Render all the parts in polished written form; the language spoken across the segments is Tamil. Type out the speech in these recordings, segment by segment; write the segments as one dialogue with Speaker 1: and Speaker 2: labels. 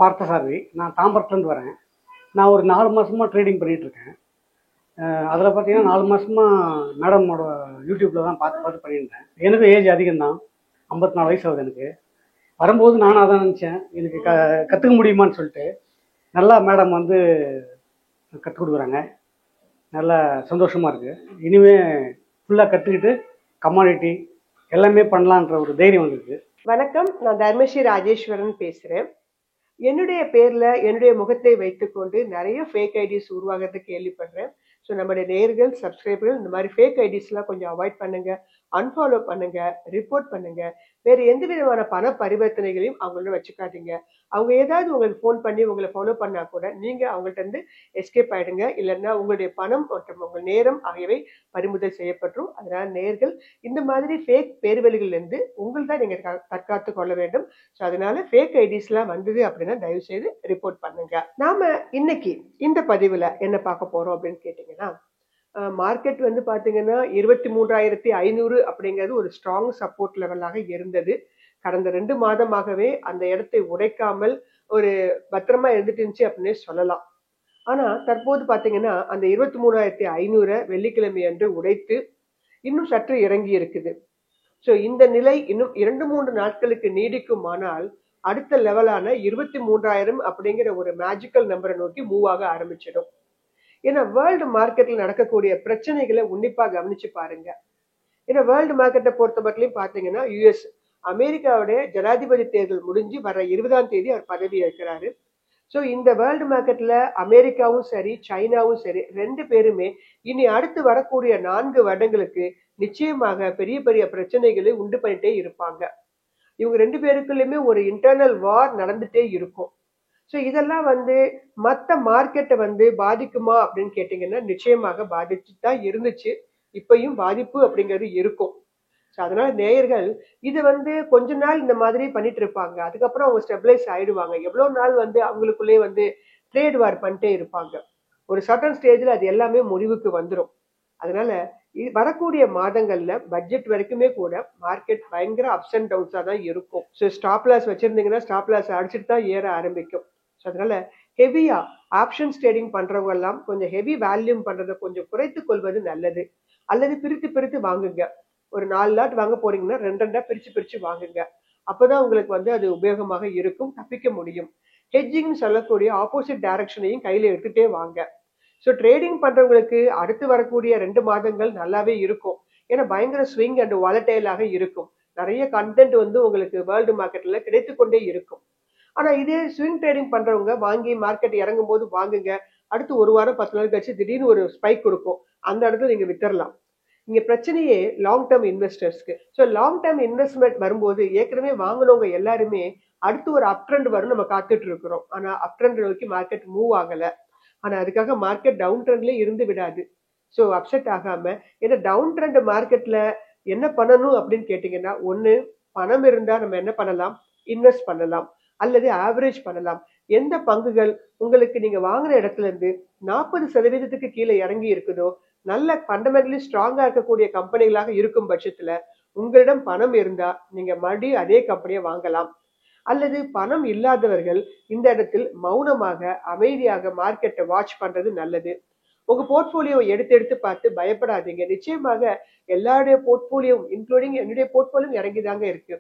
Speaker 1: பார்த்தசாரதி. நான் தாம்பரத்துலேருந்து வரேன். நான் ஒரு 4 மாசமா ட்ரேடிங் பண்ணிட்டு இருக்கேன். அதில் பார்த்தீங்கன்னா 4 மாசமா மேடமோட யூடியூப்ல தான் பார்த்து பார்த்து பண்ணியிருந்தேன். எனக்கு ஏஜ் அதிகம் தான், 54 வயசு ஆகுது எனக்கு. வரும்போது நானும் அதான் நினச்சேன், எனக்கு கற்றுக்க முடியுமான்னு சொல்லிட்டு. நல்லா மேடம் வந்து கற்றுக் கொடுக்குறாங்க. நல்லா சந்தோஷமாக இருக்குது. இனிமே ஃபுல்லாக கற்றுக்கிட்டு கமாடிட்டி எல்லாமே பண்ணலான்ற ஒரு தைரியம் வந்துருக்கு.
Speaker 2: வணக்கம், நான் தர்மஸ்ரீ ராஜேஸ்வரன் பேசுறேன். என்னுடைய பேர்ல என்னுடைய முகத்தை வைத்துக்கொண்டு நிறைய ஃபேக் ஐடிஸ் உருவாகிறது கேள்விப்படுறேன். ஸோ நம்மளுடைய நேயர்கள், சப்ஸ்கிரைபர்கள் இந்த மாதிரி ஃபேக் ஐடிஸ்லாம் கொஞ்சம் அவாய்ட் பண்ணுங்க, அன்ஃபாலோ பண்ணுங்க, ரிப்போர்ட் பண்ணுங்க. வேற எந்த விதமான பண பரிவர்த்தனைகளையும் அவங்களோட வச்சுக்காதீங்க. அவங்க ஏதாவது உங்களுக்கு ஃபோன் பண்ணி உங்களை ஃபாலோ பண்ணா கூட நீங்க அவங்கள்ட்ட இருந்து எஸ்கேப் ஆயிடுங்க. இல்லைன்னா உங்களுடைய பணம் மற்றும் உங்கள் நேரம் ஆகியவை பறிமுதல் செய்யப்பட்டுரும். அதனால நேயர்கள் இந்த மாதிரி ஃபேக் பேர்வழிகள்ல இருந்து உங்கள் தான் நீங்க தற்காத்து கொள்ள வேண்டும். ஸோ அதனால ஃபேக் ஐடிஸ்லாம் வந்தது அப்படின்னா தயவு செய்து ரிப்போர்ட் பண்ணுங்க. நாம இன்னைக்கு இந்த பதிவுல என்ன பார்க்க போறோம் அப்படின்னு கேட்டீங்கன்னா, மார்க்கெட் வந்து பாத்தீங்கன்னா 23,500 அப்படிங்கிறது ஒரு ஸ்ட்ராங் சப்போர்ட் லெவலாக இருந்தது. கடந்த 2 மாதமாகவே அந்த இடத்தை உடைக்காமல் ஒரு பத்திரமா இருந்துட்டு இருந்துச்சு அப்படின்னே சொல்லலாம். ஆனா தற்போது பாத்தீங்கன்னா அந்த 23,500 வெள்ளிக்கிழமை அன்று உடைத்து இன்னும் சற்று இறங்கி இருக்குது. ஸோ இந்த நிலை இன்னும் 2-3 நாட்களுக்கு நீடிக்குமானால் அடுத்த லெவலான 23,000 அப்படிங்கிற ஒரு மேஜிக்கல் நம்பரை நோக்கி மூவ் ஆக ஆரம்பிச்சிடும். ஏன்னா வேர்ல்டு மார்க்கெட்ல நடக்கக்கூடிய பிரச்சனைகளை உன்னிப்பா கவனிச்சு பாருங்க. ஏன்னா வேர்ல்டு மார்க்கெட்டை பொறுத்த மட்டும் பாத்தீங்கன்னா யுஎஸ் அமெரிக்காவுடைய ஜனாதிபதி தேர்தல் முடிஞ்சு வர 20ஆம் தேதி அவர் பதவி ஏற்கிறாரு. ஸோ இந்த வேர்ல்டு மார்க்கெட்ல அமெரிக்காவும் சரி, சைனாவும் சரி, 2 பேருமே இனி அடுத்து வரக்கூடிய 4 வருடங்களுக்கு நிச்சயமாக பெரிய பெரிய பிரச்சனைகளை உண்டு பண்ணிட்டே இருப்பாங்க. இவங்க 2 பேருக்குள்ளயுமே ஒரு இன்டர்னல் வார் நடந்துட்டே இருக்கும். ஸோ இதெல்லாம் வந்து மற்ற மார்க்கெட்டை வந்து பாதிக்குமா அப்படின்னு கேட்டீங்கன்னா நிச்சயமாக பாதிச்சு தான் இருந்துச்சு. இப்பயும் பாதிப்பு அப்படிங்கிறது இருக்கும். ஸோ அதனால நேயர்கள் இது வந்து கொஞ்ச நாள் இந்த மாதிரி பண்ணிட்டு இருப்பாங்க. அதுக்கப்புறம் அவங்க ஸ்டெபிலைஸ் ஆயிடுவாங்க. எவ்வளவு நாள் வந்து அவங்களுக்குள்ளே வந்து ட்ரேட் வார் பண்ணிட்டே இருப்பாங்க. ஒரு சர்டன் ஸ்டேஜ்ல அது எல்லாமே முடிவுக்கு வந்துடும். அதனால வரக்கூடிய மாதங்கள்ல பட்ஜெட் வரைக்குமே கூட மார்க்கெட் பயங்கர அப்ஸ் அண்ட் டவுன்ஸா தான் இருக்கும். ஸோ ஸ்டாப் லாஸ் வச்சிருந்தீங்கன்னா ஸ்டாப் லாஸ் அடிச்சுட்டு தான் ஏற ஆரம்பிக்கும். ஸோ அதனால ஹெவியா ஆப்ஷன்ஸ் ட்ரேடிங் பண்றவங்க எல்லாம் கொஞ்சம் ஹெவி வேல்யூம் பண்றதை கொஞ்சம் குறைத்துக் கொள்வது நல்லது. அல்லது பிரித்து பிரித்து வாங்குங்க. ஒரு 4 லாட் வாங்க போறீங்கன்னா 2 பிரிச்சு பிரிச்சு வாங்குங்க. அப்பதான் உங்களுக்கு வந்து அது உபயோகமாக இருக்கும், தப்பிக்க முடியும். ஹெட்ஜிங் சொல்லக்கூடிய ஆப்போசிட் டைரக்ஷனையும் கையில எடுத்துட்டே வாங்க. ஸோ ட்ரேடிங் பண்றவங்களுக்கு அடுத்து வரக்கூடிய 2 மாதங்கள் நல்லாவே இருக்கும். ஏன்னா பயங்கர ஸ்விங் அண்ட் வாலட்டைலாக இருக்கும். நிறைய கண்டென்ட் வந்து உங்களுக்கு வேர்ல்டு மார்க்கெட்ல கிடைத்து கொண்டே இருக்கும். ஆனா இதே ஸ்விங் ட்ரேடிங் பண்றவங்க வாங்கி மார்க்கெட் இறங்கும் போது வாங்குங்க. அடுத்து 1 வாரம் 10 நாள் கழிச்சு திடீர்னு ஒரு ஸ்பைக் கொடுக்கும். அந்த இடத்துல நீங்க வித்தரலாம். இங்க பிரச்சனையே லாங் டேர்ம் இன்வெஸ்டர்ஸ்க்கு. ஸோ லாங் டேர்ம் இன்வெஸ்ட்மெண்ட் வரும்போது ஏற்கனவே வாங்கினவங்க எல்லாருமே அடுத்து ஒரு அப் ட்ரெண்ட் வரும் நம்ம காத்துட்டு இருக்கிறோம். ஆனா அப் ட்ரெண்ட் நோக்கி மார்க்கெட் மூவ் ஆகல. ஆனா அதுக்காக மார்க்கெட் டவுன் ட்ரெண்ட்லயே இருந்து விடாது. ஸோ அப்செட் ஆகாம, ஏன்னா டவுன் ட்ரெண்ட் மார்க்கெட்ல என்ன பண்ணணும் அப்படின்னு கேட்டீங்கன்னா, ஒண்ணு பணம் இருந்தா நம்ம என்ன பண்ணலாம், இன்வெஸ்ட் பண்ணலாம் அல்லது ஆவரேஜ் பண்ணலாம். எந்த பங்குகள் உங்களுக்கு நீங்க வாங்குற இடத்துல இருந்து 40% கீழே இறங்கி இருக்குதோ, நல்ல ஃபண்டமெண்டலி ஸ்ட்ராங்கா இருக்கக்கூடிய கம்பெனிகளாக இருக்கும் பட்சத்துல உங்களிடம் பணம் இருந்தா நீங்க மறுபடியும் அதே கம்பெனியை வாங்கலாம். அல்லது பணம் இல்லாதவர்கள் இந்த இடத்தில் மௌனமாக அமைதியாக மார்க்கெட்டை வாட்ச் பண்றது நல்லது. உங்க போர்ட்போலியோவை எடுத்து எடுத்து பார்த்து பயப்படாதீங்க. நிச்சயமாக எல்லாருடைய போர்ட்போலியோ இன்க்ளூடிங் என்னுடைய போர்ட்போலியோ இறங்கிதாங்க இருக்கு.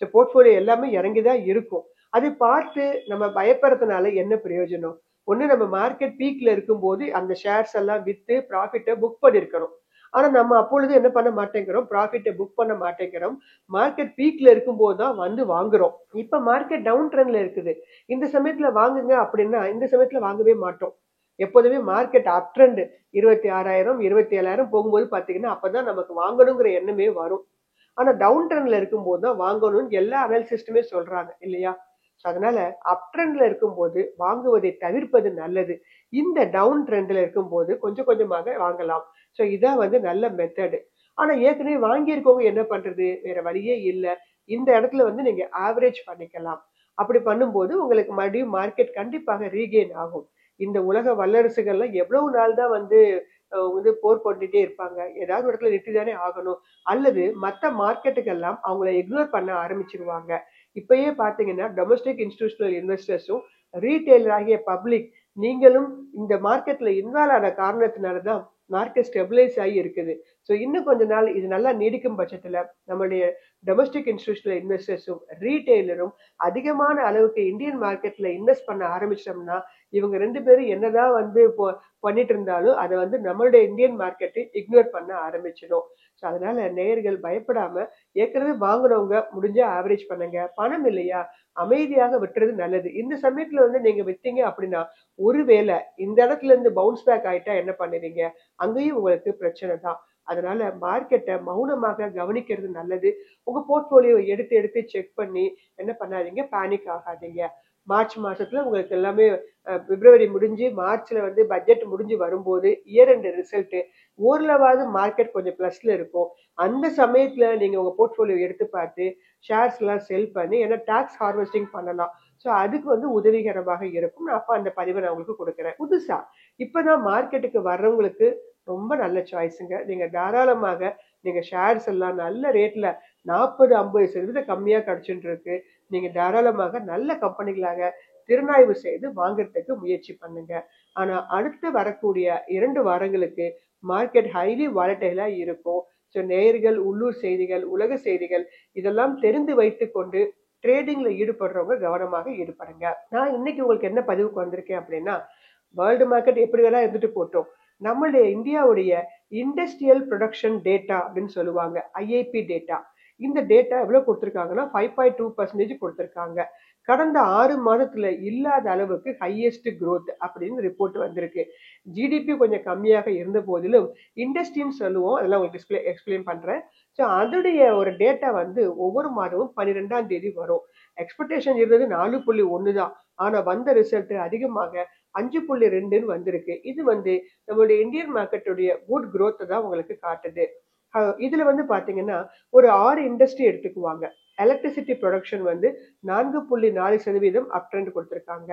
Speaker 2: ஸோ போர்ட்போலியோ எல்லாமே இறங்கிதான் இருக்கும். அதை பார்த்து நம்ம பயப்படுறதுனால என்ன பிரயோஜனம்? ஒண்ணு நம்ம மார்க்கெட் பீக்ல இருக்கும்போது அந்த ஷேர்ஸ் எல்லாம் வித்து ப்ராஃபிட்டை புக் பண்ணிருக்கணும். ஆனா நம்ம அப்பொழுது என்ன பண்ண மாட்டேங்கிறோம், ப்ராஃபிட்டை புக் பண்ண மாட்டேங்கிறோம். மார்க்கெட் பீக்ல இருக்கும்போது தான் வந்து வாங்குறோம். இப்ப மார்க்கெட் டவுன் ட்ரெண்ட்ல இருக்குது, இந்த சமயத்துல வாங்குங்க அப்படின்னா இந்த சமயத்துல வாங்கவே மாட்டோம். எப்போதுமே மார்க்கெட் அப் ட்ரெண்ட் 26,000 27,000 போகும்போது பாத்தீங்கன்னா அப்பதான் நமக்கு வாங்கணுங்கிற எண்ணமே வரும். ஆனா டவுன் ட்ரெண்ட்ல இருக்கும்போது தான் வாங்கணும்னு எல்லா அனாலிசிஸ்டுமே சொல்றாங்க இல்லையா? அதனால அப் ட்ரெண்ட்ல இருக்கும்போது வாங்குவதை தவிர்ப்பது நல்லது. இந்த டவுன் ட்ரெண்ட்ல இருக்கும்போது கொஞ்சம் கொஞ்சமாக வாங்கலாம். ஸோ இதான் வந்து நல்ல மெத்தடு. ஆனா ஏற்கனவே வாங்கியிருக்கவங்க என்ன பண்றது, வேற வழியே இல்லை. இந்த இடத்துல வந்து நீங்க ஆவரேஜ் பண்ணிக்கலாம். அப்படி பண்ணும்போது உங்களுக்கு மறுபடியும் மார்க்கெட் கண்டிப்பாக ரீகெயின் ஆகும். இந்த உலக வல்லரசுகள்லாம் எவ்வளவு நாள் தான் வந்து போர் பண்ணிட்டே இருப்பாங்க? ஏதாவது ஒரு இடத்துல நிறுத்திதானே ஆகணும். அல்லது மற்ற மார்க்கெட்டுக்கெல்லாம் அவங்கள இக்னோர் பண்ண ஆரம்பிச்சிருவாங்க. இப்பயே பாத்தீங்கன்னா டொமஸ்டிக் இன்ஸ்டிடியூஷனல் இன்வெஸ்டர்ஸும் ரீட்டைலர் ஆகிய பப்ளிக் நீங்களும் இந்த மார்க்கெட்ல இன்வால்வ் ஆன காரணத்தினாலதான் மார்க்கெட் ஸ்டெபிலைஸ் ஆகி இருக்குது. ஸோ இன்னும் கொஞ்ச நாள் இது நல்லா நீடிக்கும் பட்சத்துல நம்மளுடைய டொமஸ்டிக் இன்ஸ்டிடியூஷனல் இன்வெஸ்டர்ஸும் ரீட்டைலரும் அதிகமான அளவுக்கு இந்தியன் மார்க்கெட்ல இன்வெஸ்ட் பண்ண ஆரம்பிச்சிட்டோம்னா இவங்க 2 பேரும் என்னதான் பண்ணிட்டு இருந்தாலும் அதை நம்மளுடைய இந்தியன் மார்க்கெட்டை இக்னோர் பண்ண ஆரம்பிச்சிடும். ஸோ அதனால நேயர்கள் பயப்படாம ஏற்கனவே வாங்குறவங்க முடிஞ்சா ஆவரேஜ் பண்ணுங்க. பணம் இல்லையா அமைதியாக விட்டுறது நல்லது. இந்த சமயத்துல நீங்க வித்தீங்க அப்படின்னா ஒருவேளை இந்த இடத்துல இருந்து பவுன்ஸ் பேக் ஆயிட்டா என்ன பண்ணுவீங்க? அங்கேயும் உங்களுக்கு பிரச்சனை தான். அதனால மார்க்கெட்டை மௌனமாக கவனிக்கிறது நல்லது. உங்க போர்ட்போலியோ எடுத்து எடுத்து செக் பண்ணி என்ன பண்ணாதீங்க, பேனிக் ஆகாதீங்க. மார்ச் மாசத்துல உங்களுக்கு எல்லாமே பிப்ரவரி முடிஞ்சு மார்ச்ல பட்ஜெட் முடிஞ்சு வரும்போது இயர் எண்ட் ரிசல்ட் ஓரளவாவது மார்க்கெட் கொஞ்சம் பிளஸ்ல இருக்கும். அந்த சமயத்துல நீங்க உங்க போர்ட்போலியோ எடுத்து பார்த்து ஷேர்ஸ் எல்லாம் செல் பண்ணி ஏன்னா டாக்ஸ் ஹார்வெஸ்டிங் பண்ணலாம். ஸோ அதுக்கு உதவிகரமாக இருக்கும். நான் அப்ப அந்த பதிவை நான் உங்களுக்கு கொடுக்குறேன். புதுசா இப்பதான் மார்க்கெட்டுக்கு வர்றவங்களுக்கு ரொம்ப நல்ல சாய்ஸுங்க. நீங்க தாராளமாக நீங்க ஷேர்ஸ் எல்லாம் நல்ல ரேட்ல 40-50% கம்மியா கிடைச்சுட்டு இருக்கு. நீங்க தாராளமாக நல்ல கம்பெனிகளாக திறனாய்வு செய்து வாங்குறதுக்கு முயற்சி பண்ணுங்க. ஆனா அடுத்து வரக்கூடிய 2 வாரங்களுக்கு மார்க்கெட் ஹைலி வாலட்டைலா இருக்கும். ஸோ நேயர்கள் உள்ளூர் செய்திகள், உலக செய்திகள் இதெல்லாம் தெரிந்து வைத்துக் கொண்டு ட்ரேடிங்ல ஈடுபடுறவங்க கவனமாக ஈடுபடுங்க. நான் இன்னைக்கு உங்களுக்கு என்ன பதிவுக்கு வந்திருக்கேன் அப்படின்னா, வேர்ல்டு மார்க்கெட் எப்படி வேணா இருந்துட்டு போட்டோம், நம்மளுடைய இந்தியாவுடைய இண்டஸ்ட்ரியல் ப்ரொடக்ஷன் டேட்டா அப்படின்னு சொல்லுவாங்க, ஐஐபி டேட்டா. இந்த டேட்டா எவ்வளவு கொடுத்திருக்காங்கன்னா 5.2% கொடுத்திருக்காங்க. கடந்த 6 மாதத்துல இல்லாத அளவுக்கு ஹையஸ்ட் growth அப்படின்னு ரிப்போர்ட் வந்திருக்கு. ஜிடிபி கொஞ்சம் கம்மியாக இருந்த போதிலும் இண்டஸ்ட்ரின்னு சொல்லுவோம், அதெல்லாம் உங்களுக்கு எக்ஸ்பிளைன் பண்றேன். ஸோ அதோடைய ஒரு டேட்டா ஒவ்வொரு மாதமும் 12ஆம் தேதி வரும். எக்ஸ்பெக்டேஷன் இருந்தது 4.1 தான். ஆனா வந்த ரிசல்ட் அதிகமாக 5.2 வந்திருக்கு. இது நம்மளுடைய இந்தியன் மார்க்கெட்டுடைய குட் growth தான் உங்களுக்கு காட்டுது. இதுல பாத்தீங்கன்னா ஒரு 6 இண்டஸ்ட்ரி எடுத்துக்குவாங்க. எலக்ட்ரிசிட்டி ப்ரொடக்ஷன் 4.4% அப் ட்ரெண்ட் கொடுத்திருக்காங்க.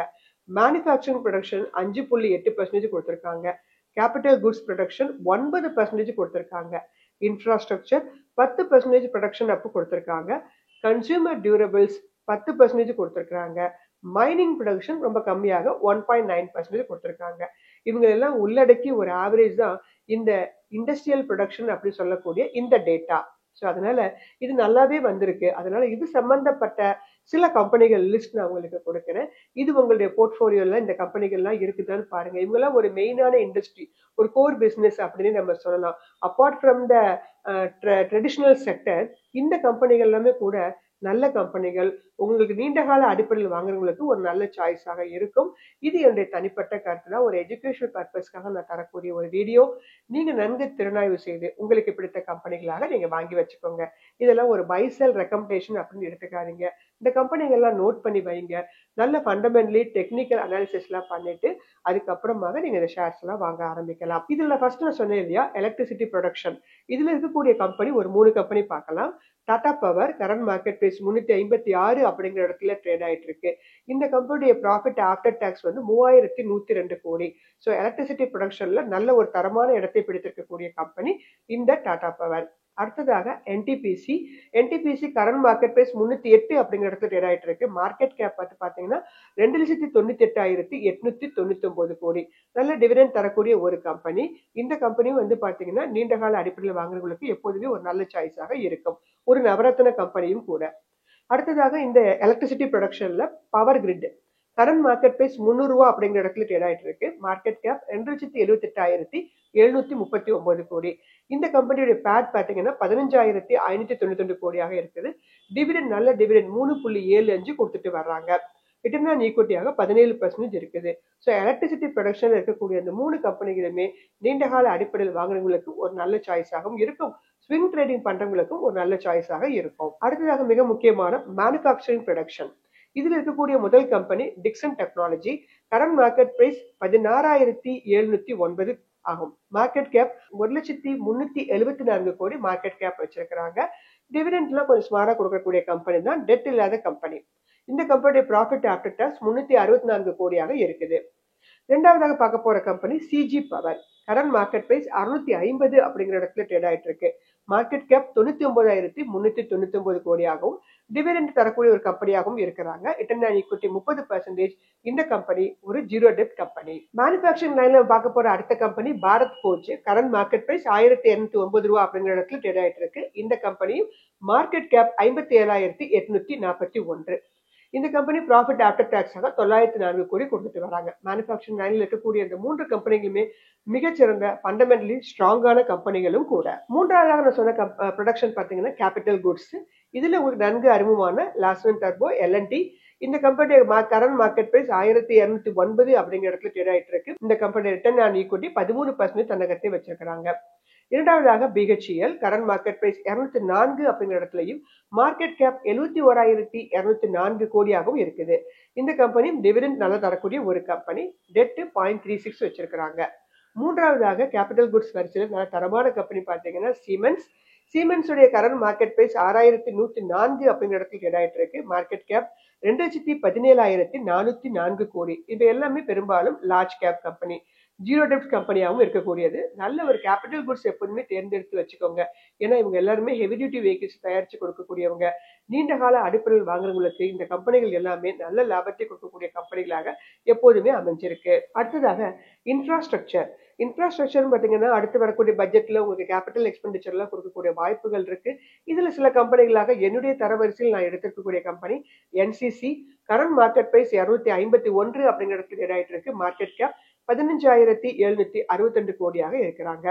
Speaker 2: மேனுஃபேக்சரிங் ப்ரொடக்ஷன் 5.8% கொடுத்திருக்காங்க. கேபிட்டல் குட்ஸ் ப்ரொடக்ஷன் 9% கொடுத்திருக்காங்க. இன்ஃப்ராஸ்ட்ரக்சர் 10% ப்ரொடக்ஷன் அப் கொடுத்திருக்காங்க. கன்சியூமர் டியூரபிள்ஸ் 10% கொடுத்திருக்காங்க. மைனிங் ப்ரொடக்ஷன் ரொம்ப கம்மியாக 1.9% கொடுத்திருக்காங்க. இவங்க எல்லாம் உள்ளடக்கி ஒரு ஆவரேஜ் தான் இந்த இண்டஸ்ட்ரியல் ப்ரொடக்ஷன் அப்படி சொல்லக்கூடிய இந்த டேட்டா. ஸோ அதனால இது நல்லாவே வந்திருக்கு. அதனால இது சம்பந்தப்பட்ட சில கம்பெனிகள் லிஸ்ட் நான் உங்களுக்கு கொடுக்குறேன். இது உங்களுடைய போர்ட்போலியோல இந்த கம்பெனிகள்லாம் இருக்குதான்னு பாருங்க. இவங்கெல்லாம் ஒரு மெயினான இண்டஸ்ட்ரி, ஒரு கோர் பிசினஸ் அப்படின்னு நம்ம சொல்லலாம். Apart from the traditional sector, இந்த கம்பெனிகள் எல்லாமே கூட நல்ல கம்பெனிகள். உங்களுக்கு நீண்ட கால அடிப்படையில் வாங்குறவங்களுக்கு ஒரு நல்ல சாய்ஸாக இருக்கும். இது என்னுடைய தனிப்பட்ட கருத்து தான். ஒரு எஜுகேஷனல் பர்பஸ்க்காக நான் தரக்கூடிய ஒரு வீடியோ. நீங்க நன்கு திறனாய்வு செய்து உங்களுக்கு பிடித்த கம்பெனிகளாக நீங்க வாங்கி வச்சுக்கோங்க. இதெல்லாம் ஒரு பை செல் ரெக்கமெண்டேஷன் அப்படின்னு எடுத்துக்காதீங்க. இந்த கம்பெனிகள்லாம் நோட் பண்ணி வைங்க. நல்ல ஃபண்டமெண்டலி டெக்னிக்கல் அனாலிசிஸ் எல்லாம் பண்ணிட்டு அதுக்கப்புறமாக நீங்க இந்த ஷேர்ஸ் எல்லாம் வாங்க ஆரம்பிக்கலாம். இதுல ஃபர்ஸ்ட் நான் சொன்னேன் இல்லையா, எலக்ட்ரிசிட்டி ப்ரொடக்ஷன். இதுல இருக்கக்கூடிய கம்பெனி ஒரு 3 கம்பெனி பார்க்கலாம். Tata Power current market price 356 அப்படிங்கிற இடத்துல ட்ரேட் ஆயிட்டு இருக்கு. இந்த கம்பெனியுடைய ப்ராஃபிட் ஆஃப்டர் டாக்ஸ் 3102 கோடி. ஸோ எலக்ட்ரிசிட்டி ப்ரொடக்ஷன்ல நல்ல ஒரு தரமான இடத்தை பிடித்திருக்கக்கூடிய கம்பெனி இந்த டாடா பவர். அடுத்ததாக என்டிபிசி கரண்ட் மார்க்கெட் பிரைஸ் 308 அப்படிங்கிற இடத்துல ட்ரேட் ஆயிட்டு இருக்கு. மார்க்கெட் கேப் பாத்தீங்கன்னா 2,98,899 கோடி. நல்ல டிவிடெண்ட் தரக்கூடிய ஒரு கம்பெனி. இந்த கம்பெனியும் பாத்தீங்கன்னா நீண்ட கால அடிப்படையில் வாங்குறவங்களுக்கு எப்போதுமே ஒரு நல்ல சாய்ஸாக இருக்கும். ஒரு நவரத்ன கம்பெனியும் கூட. அடுத்ததாக இந்த எலக்ட்ரிசிட்டி ப்ரொடக்ஷன்ல power grid current market price 300 ரூபா அப்படிங்கிற இடத்துல ட்ரேட் ஆயிட்டு இருக்கு. மார்க்கெட் கேப் 2,78,739 கோடி. இந்த கம்பெனியுடைய பேட் பாத்தீங்கன்னா 15,592 கோடியாக இருக்குது. டிவிடெண்ட் நல்ல டிவிடெண்ட் 3.75 கொடுத்துட்டு வர்றாங்க. ரிட்டர்ன் ஆன் ஈக்விட்டியாக 17% இருக்குது. ஸோ எலக்ட்ரிசிட்டி ப்ரொடக்ஷன்ல இருக்கக்கூடிய அந்த 3 கம்பெனிகளுமே நீண்ட கால அடிப்படையில் வாங்குறவங்களுக்கு ஒரு நல்ல சாய்ஸாகவும் இருக்கும். ஸ்விங் ட்ரேடிங் பண்றவங்களுக்கும் ஒரு நல்ல சாய்ஸாக இருக்கும். அடுத்ததாக மிக முக்கியமான மேனுஃபேக்சரிங் ப்ரொடக்ஷன். இதுல இருக்கக்கூடிய முதல் company Dixon technology. Current market price 16,709 ஆகும். மார்க்கெட் கேப் 1,374 கோடி மார்க்கெட் கேப் வச்சிருக்கிறாங்க. டிவிடெண்ட்லாம் கொஞ்சம் ஸ்மாரா கொடுக்கக்கூடிய கம்பெனி தான், டெட் இல்லாத கம்பெனி. இந்த கம்பெனியுடைய ப்ராஃபிட் ஆஃப்டர் டாக்ஸ் 364 கோடியாக இருக்குது. இரண்டாவதாக பார்க்க போற company CG power. Current market price 650 அப்படிங்கிற இடத்துல ட்ரேட் ஆயிட்டு இருக்கு. மார்க்கெட் கேப் 99,399 கோடியாகவும் டிவிடெண்ட் தரக்கூடிய ஒரு கம்பெனியாகவும் இருக்கிறாங்க. Return on equity 30%. இந்த கம்பெனி ஒரு ஜீரோ டெப்ட் கம்பெனி. மேனுபேக்சரிங் லைன்ல பார்க்க போற அடுத்த company Bharat Forge. Current market price 1209 ரூபாய் அப்படிங்கிற இடத்துல ட்ரேட் ஆயிட்டு இருக்கு. இந்த கம்பெனி மார்க்கெட் கேப் 57,841. இந்த கம்பெனி ப்ராஃபிட் ஆஃப்டர் டாக்ஸாக 904 கோடி கொடுத்துட்டு வராங்க. மேனுபேக்சரிங் லைன்ல இருக்கக்கூடிய இந்த மூன்று கம்பெனிகளுமே மிகச்சிறந்த ஃபண்டமெண்டலி ஸ்ட்ராங்கான கம்பெனிகளும் கூட. மூன்றாவதாக நான் சொன்ன ப்ரொடக்ஷன் பார்த்தீங்கன்னா கேபிட்டல் குட்ஸ். இதுல உங்களுக்கு நன்கு அறிமுகமான லாஸ்வன் டர்போ, எல்என்டி. இந்த கம்பெனி கரண்ட் மார்க்கெட் பிரைஸ் 1209 அப்படிங்கிற இடத்துல ட்ரேட் ஆயிட்டு இருக்கு. இந்த கம்பெனி ரிட்டர்ன் ஆன் ஈக்விட்டி 13% தன்னகத்தை வச்சிருக்காங்க. இரண்டாவதாக பிஹெச்இஎல். கரண்ட் மார்க்கெட் பிரைஸ் 204 அப்படிங்கிற இடத்துலயும் மார்க்கெட் கேப் 71,204 கோடியாகவும் இருக்குது. இந்த கம்பெனி டிவிடெண்ட் நல்லா தரக்கூடிய ஒரு கம்பெனி. டெட் 0.36 வச்சிருக்காங்க. மூன்றாவதாக கேபிட்டல் குட்ஸ் வரிசையில் நல்ல தரமான கம்பெனி பார்த்தீங்கன்னா சீமென்ஸ். சீமென்ஸுடைய கரண்ட் மார்க்கெட் பிரைஸ் 6,104 அப்படிங்கிற இடத்துல ட்ரேட் ஆயிட்டு இருக்கு. மார்க்கெட் கேப் 2,17,404 கோடி. இது எல்லாமே பெரும்பாலும் லார்ஜ் கேப் கம்பெனி, ஜீரோ டெப்ட் கம்பெனியாகவும் இருக்கக்கூடியது. நல்ல ஒரு கேபிட்டல் குட்ஸ் எப்போதுமே தேர்ந்தெடுத்து வச்சுக்கோங்க. ஏன்னா இவங்க எல்லாருமே ஹெவி டியூட்டி வெஹிக்கிள்ஸ் தயாரிச்சு கொடுக்கக்கூடியவங்க. நீண்ட கால அடிப்படையில் வாங்குறவங்களுக்கு இந்த கம்பெனிகள் எல்லாமே நல்ல லாபத்தை கொடுக்கக்கூடிய கம்பெனிகளாக எப்போதுமே அமைஞ்சிருக்கு. அடுத்ததாக இன்ஃப்ராஸ்ட்ரக்சர். இன்ஃப்ராஸ்ட்ரக்சர் பார்த்தீங்கன்னா அடுத்து வரக்கூடிய பட்ஜெட்ல உங்களுக்கு கேபிட்டல் எக்ஸ்பெண்டிச்சர்லாம் கொடுக்கக்கூடிய வாய்ப்புகள் இருக்கு. இதுல சில கம்பெனிகளாக என்னுடைய தரவரிசையில் நான் எடுத்திருக்கக்கூடிய company NCC. Current market price 251 அப்படிங்கிற இடத்துல ஆயிட்டு இருக்கு. மார்க்கெட் கேப் 15,762 கோடியாக இருக்கிறாங்க.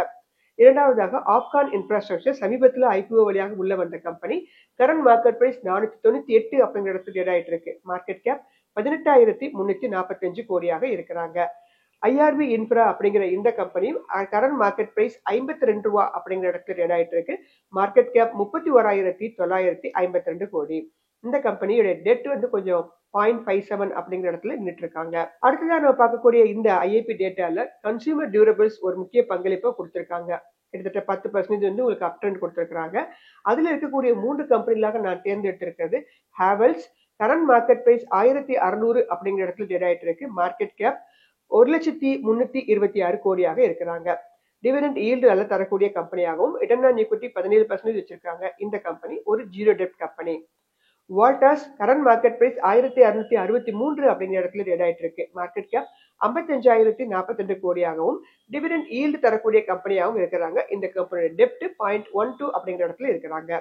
Speaker 2: இரண்டாவதாக ஆப்கான் இன்ஃப்ராஸ்ட்ரக்சர். சமீபத்தில் ஐபிஓ வழியாக உள்ள வந்த கம்பெனி. கரண்ட் மார்க்கெட் பிரைஸ் 498 அப்படிங்கிற இடத்துல ஆயிட்டு இருக்கு. மார்க்கெட் கேப் 18,345 கோடியாக இருக்கிறாங்க. ஐஆர்பி இன்ஃப்ரா அப்படிங்கிற இந்த கம்பெனி கரண்ட் மார்க்கெட் பிரைஸ் 52 ரூபாய் அப்படிங்கிற இடத்துல ட்ரேட் ஆயிட்டு இருக்கு. மார்க்கெட் கேப் 31,952 கோடி. இந்த கம்பெனியோட டெட் கொஞ்சம் 0.57 அப்படிங்கிற இடத்துல நின்றுட்டு இருக்காங்க. அடுத்ததான் நம்ம பார்க்கக்கூடிய இந்த ஐஐபி டேட்டால கன்சியூமர் டியூரபிள்ஸ் ஒரு முக்கிய பங்களிப்பை கொடுத்திருக்காங்க. கிட்டத்தட்ட 10% உங்களுக்கு அப் ட்ரெண்ட் கொடுத்திருக்காங்க. அதுல இருக்கக்கூடிய 3 கம்பெனிகளாக நான் தேர்ந்தெடுத்திருக்கிறது ஹேவல்ஸ். கரண்ட் மார்க்கெட் பிரைஸ் 1,600 அப்படிங்கிற இடத்துல ட்ரேட் ஆயிட்டு இருக்கு. மார்க்கெட் கேப் 1,326 கோடியாக இருக்கிறாங்க. டிவிடெண்ட் ஈல்டு நல்லா தரக்கூடிய கம்பெனியாகவும் ரிட்டர்ன் ஆன் ஈக்விட்டி 17% வச்சிருக்காங்க. இந்த கம்பெனி ஒரு ஜீரோ டெப்ட் company. Voltas. Current market price 1,663 அப்படிங்கிற இடத்துல ட்ரேட் ஆயிட்டு இருக்கு. மார்க்கெட் கேப் 55,042 கோடியாகவும் டிவிடெண்ட் ஈல்டு தரக்கூடிய கம்பெனியாகவும் இருக்கிறாங்க. இந்த கம்பெனியோட டெப்ட் 0.12 அப்படிங்கிற இடத்துல இருக்கிறாங்க.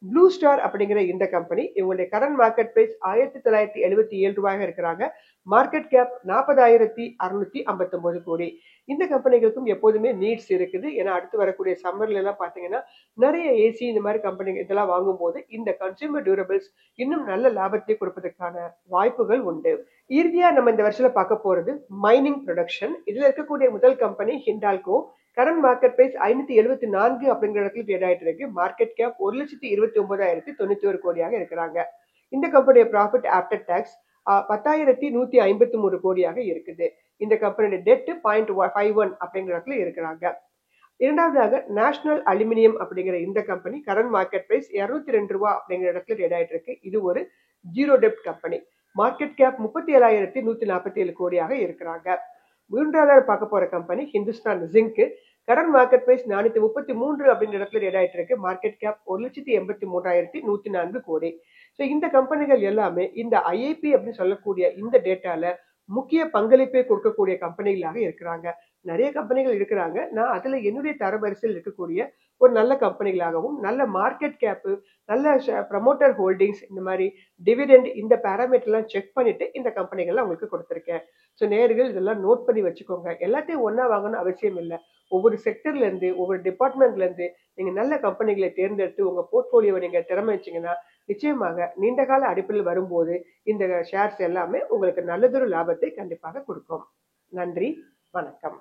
Speaker 2: ப்ளூ ஸ்டார் அப்படிங்கிற இந்த கம்பெனி இவங்களுடைய கரண்ட் மார்க்கெட் பிரைஸ் 1,977 ரூபாயாக இருக்கிறாங்க. மார்க்கெட் கேப் 40,659 கோடி. இந்த கம்பெனிகளுக்கும் எப்போதுமே நீட்ஸ் இருக்குது. ஏன்னா அடுத்து வரக்கூடிய சம்மர்ல எல்லாம் பாத்தீங்கன்னா நிறைய ஏசி இந்த மாதிரி கம்பெனி இதெல்லாம் வாங்கும் போது இந்த கன்சியூமர் டியூரபிள்ஸ் இன்னும் நல்ல லாபத்தை கொடுப்பதற்கான வாய்ப்புகள் உண்டு. இறுதியா நம்ம இந்த வருஷத்துல பார்க்க போறது மைனிங் ப்ரொடக்ஷன். இதுல இருக்கக்கூடிய முதல் company Hindalco. Current market price 574 அப்படிங்கிற இடத்துல ட்ரேட் ஆயிட்டு இருக்கு. மார்க்கெட் கேப் 1,29,091 கோடியாக இருக்கிறாங்க. இந்த கம்பெனியோட ப்ராஃபிட் ஆஃப்டர் டாக்ஸ் 10,153 கோடியாக இருக்குது. இந்த கம்பெனியோட டெட் 0.51 அப்படிங்கிற இடத்துல இருக்கிறாங்க. இரண்டாவதாக நேஷனல் அலுமினியம் அப்படிங்கிற இந்த கம்பெனி கரண்ட் மார்க்கெட் பிரைஸ் 202 ரூபாய் அப்படிங்கிற இடத்துல ட்ரேட் ஆயிட்டு இருக்கு. இது ஒரு ஜீரோ டெப்ட் கம்பெனி. மார்க்கெட் கேப் 37,147 கோடியாக இருக்கிறாங்க. மூன்றாவது பார்க்க போற company Hindustan Zinc. Current market price 433 அப்படிங்கிற இடத்துல ட்ரேட் ஆயிட்டு இருக்கு. மார்க்கெட் கேப் 1,83,104 கோடி. ஸோ இந்த கம்பெனிகள் எல்லாமே இந்த ஐஐபி அப்படின்னு சொல்லக்கூடிய இந்த டேட்டால முக்கிய பங்களிப்பை கொடுக்கக்கூடிய கம்பெனிகளாக இருக்கிறாங்க. நிறைய கம்பெனிகள் இருக்கிறாங்க. நான் அதுல என்னுடைய தரவரிசையில் இருக்கக்கூடிய ஒரு நல்ல கம்பெனிகளாகவும் நல்ல மார்க்கெட் கேப்பு, நல்ல ப்ரமோட்டர் ஹோல்டிங்ஸ், இந்த மாதிரி டிவிடெண்ட் இந்த பேராமீட்டர்லாம் செக் பண்ணிட்டு இந்த கம்பெனிகள்லாம் உங்களுக்கு கொடுத்துருக்கேன். ஸோ நேயர்கள் இதெல்லாம் நோட் பண்ணி வச்சுக்கோங்க. எல்லாத்தையும் ஒன்னா வாங்கணும் அவசியம் இல்லை. ஒவ்வொரு செக்டர்ல இருந்து ஒவ்வொரு டிபார்ட்மெண்ட்ல இருந்து நீங்க நல்ல கம்பெனிகளை தேர்ந்தெடுத்து உங்க போர்ட்போலியோவை நீங்க திறமை வச்சீங்கன்னா நிச்சயமாக நீண்ட கால அடிப்படையில் வரும்போது இந்த ஷேர்ஸ் எல்லாமே உங்களுக்கு நல்லதொரு லாபத்தை கண்டிப்பாக கொடுக்கும். நன்றி, வணக்கம்.